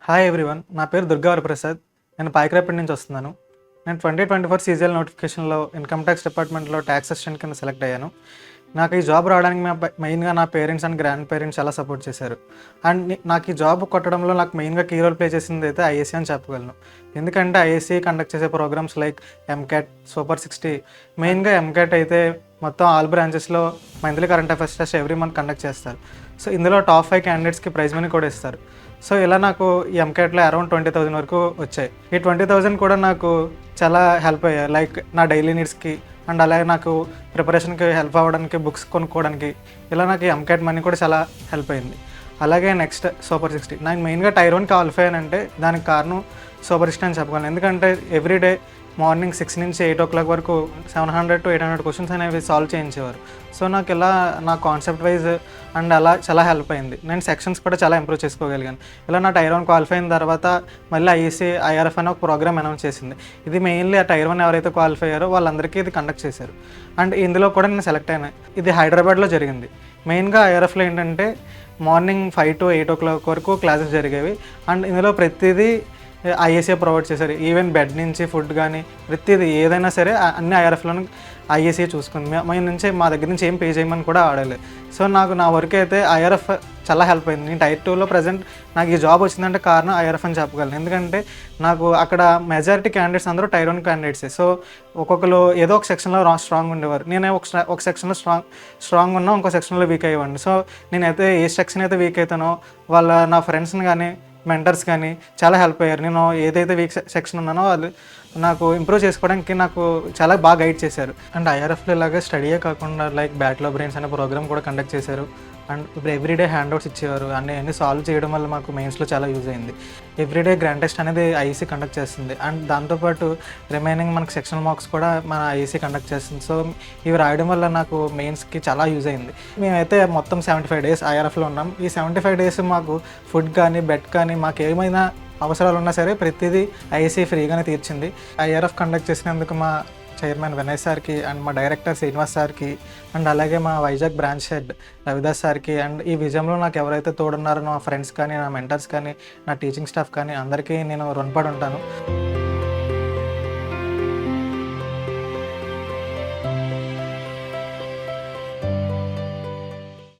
Hi everyone, నా పేరు దుర్గావర ప్రసాద్. నేను పాయకరాపేట నుంచి వస్తున్నాను. నేను 2024 సీజీఎల్ నోటిఫికేషన్లో ఇన్కమ్ ట్యాక్స్ డిపార్ట్మెంట్లో ట్యాక్స్ అసిస్టెంట్ కింద సెలెక్ట్ అయ్యాను. నాకు ఈ జాబ్ రావడానికి మెయిన్గా నా పేరెంట్స్ అండ్ గ్రాండ్ పేరెంట్స్ చాలా సపోర్ట్ చేశారు. అండ్ నాకు ఈ జాబ్ కొట్టడంలో నాకు మెయిన్గా కీ రోల్ ప్లే చేసింది అయితే ఐఏసీ అని చెప్పగలను. ఎందుకంటే ఐఏసీ కండక్ట్ చేసే ప్రోగ్రామ్స్ లైక్ ఎంక్యాట్, సూపర్ 60. మెయిన్గా ఎంక్యాట్ అయితే మొత్తం ఆల్ బ్రాంచెస్లో monthly current affairs test every month conduct చేస్తారు. సో ఇందులో టాప్ 5 క్యాండిడేట్స్కి ప్రైజ్ మనీ కూడా ఇస్తారు. సో ఇలా నాకు ఈ ఎంక్యాట్లో అరౌండ్ 20,000 వరకు వచ్చాయి. ఈ 20,000 కూడా నాకు చాలా హెల్ప్ అయ్యాయి, లైక్ నా డైలీ నీడ్స్కి అండ్ అలాగే నాకు ప్రిపరేషన్కి హెల్ప్ అవ్వడానికి, బుక్స్ కొనుక్కోవడానికి. ఇలా నాకు ఈ ఎంక్యాట్ మనీ కూడా చాలా హెల్ప్ అయింది. అలాగే నెక్స్ట్ సూపర్ 60. నాకు మెయిన్గా టైర్ 1 క్వాలిఫై అంటే దానికి కారణం సూపర్ 60 అని చెప్పగలను. ఎందుకంటే ఎవ్రీడే మార్నింగ్ 6 నుంచి 8 o'clock వరకు 700 to 800 క్వశ్చన్స్ అనేవి సాల్వ్ చేయించేవారు. సో నాకు ఇలా నా కాన్సెప్ట్ వైజ్ అండ్ అలా చాలా హెల్ప్ అయింది. నేను సెక్షన్స్ కూడా చాలా ఇంప్రూవ్ చేసుకోగలిగాను. ఇలా నా టైర్ 1 క్వాలిఫై అయిన తర్వాత మళ్ళీ ఐఏసీ ఐఆర్ఎఫ్ అనే ఒక ప్రోగ్రామ్ అనౌన్స్ చేసింది. ఇది మెయిన్లీ ఆ టైర్ 1 ఎవరైతే క్వాలిఫై అయ్యారో వాళ్ళందరికీ ఇది కండక్ట్ చేశారు. అండ్ ఇందులో కూడా నేను సెలెక్ట్ అయినా. ఇది హైదరాబాద్లో జరిగింది. మెయిన్గా ఐఆర్ఎఫ్లో ఏంటంటే మార్నింగ్ 5 to 8 o'clock వరకు క్లాసెస్ జరిగేవి. అండ్ ఇందులో ప్రతిదీ ఐఏసీ ప్రొవైడ్ చేశారు. ఈవెన్ బెడ్ నుంచి ఫుడ్ కానీ ప్రతిదీ ఏదైనా సరే అన్ని ఐఆర్ఎఫ్లోనే ఐఏసీ చూసుకుంది. మా దగ్గర నుంచి ఏం పే చేయమని కూడా ఆడలేదు. సో నాకు నా వర్క్ అయితే ఐఆర్ఎఫ్ చాలా హెల్ప్ అయింది. నేను టైర్ 2లో ప్రజెంట్ నాకు ఈ జాబ్ వచ్చిందంటే కారణం ఐఆర్ఎఫ్ అని చెప్పగలను. ఎందుకంటే నాకు అక్కడ మెజారిటీ క్యాండిడేట్స్ అందరూ టైర్ 1 క్యాండిడేట్సే. సో ఒక్కొక్కరు ఏదో ఒక సెక్షన్లో స్ట్రాంగ్ ఉండేవారు. నేనే ఒక సెక్షన్లో స్ట్రాంగ్ ఉన్నా, ఇంకో సెక్షన్లో వీక్ అయ్యేవాడిని. సో నేనైతే ఏ సెక్షన్ అయితే వీక్ అవుతానో నా ఫ్రెండ్స్ని కానీ మెంటర్స్ కానీ చాలా హెల్ప్ అయ్యారు. నేను ఏదైతే వీక్ సెక్షన్ ఉన్నానో వాళ్ళు నాకు ఇంప్రూవ్ చేసుకోవడానికి నాకు చాలా బాగా గైడ్ చేశారు. అండ్ ఐఆర్ఎఫ్లో ఇలాగే స్టడీయే కాకుండా లైక్ బ్యాటిల్ ఆఫ్ బ్రెయిన్స్ అనే ప్రోగ్రామ్ కూడా కండక్ట్ చేశారు. అండ్ ఇప్పుడు ఎవ్రీడే హ్యాండ్అవుట్స్ ఇచ్చేవారు. అండ్ అన్నీ సాల్వ్ చేయడం వల్ల మాకు మెయిన్స్లో చాలా యూజ్ అయింది. ఎవ్రీడే గ్రాండ్ టెస్ట్ అనేది ఐఏసీ కండక్ట్ చేస్తుంది. అండ్ దాంతోపాటు రిమైనింగ్ మనకు సెక్షనల్ మార్క్స్ కూడా మన ఐఏసీ కండక్ట్ చేస్తుంది. సో ఇవి రాయడం వల్ల నాకు మెయిన్స్కి చాలా యూజ్ అయింది. మేమైతే మొత్తం 75 days ఐఆర్ఎఫ్లో ఉన్నాం. ఈ 75 days మాకు ఫుడ్ కానీ బెడ్ కానీ మాకు ఏమైనా అవసరాలు ఉన్నా సరే ప్రతిదీ ఐఏసీ ఫ్రీగానే తీర్చింది. ఐఆర్ఎఫ్ కండక్ట్ చేసినందుకు మా చైర్మన్ వినయ్ సార్కి అండ్ మా డైరెక్టర్ శ్రీనివాస్ సార్కి అండ్ అలాగే మా వైజాగ్ బ్రాంచ్ హెడ్ రవిదాస్ సార్కి అండ్ ఈ విజయంలో నాకు ఎవరైతే తోడున్నారో నా ఫ్రెండ్స్ కానీ, నా మెంటర్స్ కానీ, నా టీచింగ్ స్టాఫ్ కానీ అందరికీ నేను రుణపడి ఉంటాను.